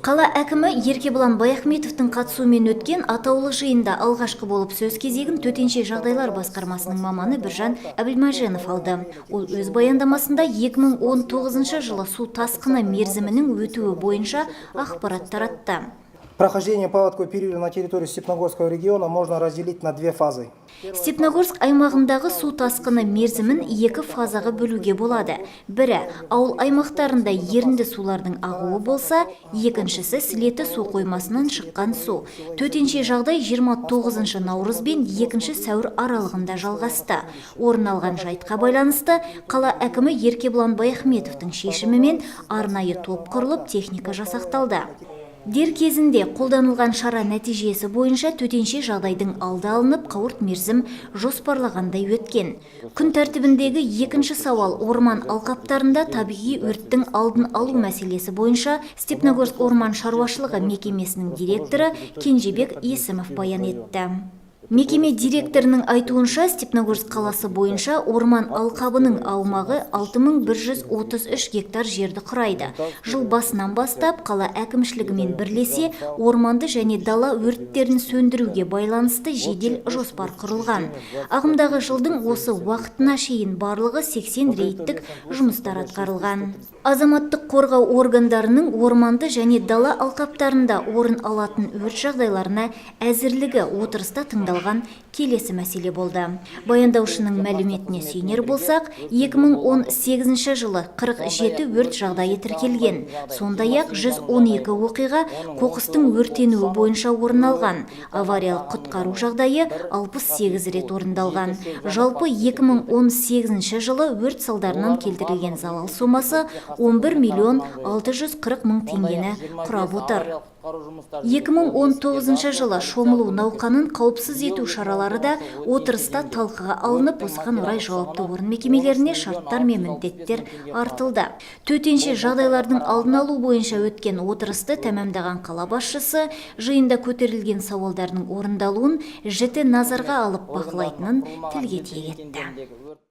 Қала әкімі Еркебұлан Баяхметовтың қатысуымен өткен атаулы жиында алғашқы болып сөз кезегін төтенше жағдайлар басқармасының маманы Біржан Әбілмәженов алды. Ол өз баяндамасында 2019 жылы су тасқыны мерзімінің өтуі бойынша ақпарат таратты. Прохождение паводкового периода на территории Степногорского региона можно разделить на две фазы. Степногорск аймағындағы су тасқыны мерзімін екі фазаға бөлуге болады. Бірі ауыл аймақтарында ерінді сулардың ағуы болса, екіншісі сілеті су қоймасынан шыққан су. Төтенше жағдай 29 наурыз бен 2 сәуір аралығында жалғасты. Орын алған жайтқа байланысты қала әкімі Еркебұлан Баяхметовтың шешімімен арнайы топ құрылып техника жасақталды. Дер кезінде қолданылған шара нәтижесі бойынша төтенше жағдайдың алды алынып, қауырт мерзім жоспарлағандай өткен. Күн тәртібіндегі екінші сауал орман алқаптарында табиғи өрттің алдын алу мәселесі бойынша Степногорск орман шаруашылығы мекемесінің директоры Кенжебек Есімов баян етті. Мекеме директорының айтуынша, Степногорск қаласы бойынша орман алқабының аумағы 6133 гектар жерді құрайды. Жыл басынан бастап қала әкімшілігімен бірлесе орманды және дала өрттерін сөндіруге байланысты жедел жоспар құрылған. Ағымдағы жылдың осы уақытына шейін барлығы 80 рейдтік жұмыстар атқарылған. Азаматтық қорғау органдарының орманды және дала алқаптарында орын алатын өрт жағдайларына әзірлігі отырыста тыңдалған келесі мәселе болды. Баяндаушының мәліметіне сүйенер болсақ, 2018 жылы 47 өрт жағдайы тіркелген. Сондай-ақ 112 оқиға қоқыстың өртенуі бойынша орын алған. Авариялық құтқару жағдайы 68 рет орындалған. Жалпы 2018 жылы өрт салдарынан келтірілген залал сомасы 11 миллион 640 мың теңгені құрап отыр. 2019 жылы шомылу науқанын қауіпсіз ету шаралары да отырыста талқыға алынып, осыған орай жауапты орын мекемелеріне шарттар мен міндеттер артылды. Төтенше жағдайлардың алдын алу бойынша өткен отырысты тәмамдаған қала басшысы жиында көтерілген сауалдардың орындалуын жіті назарға алып бақылайтынын тілге тиек етті.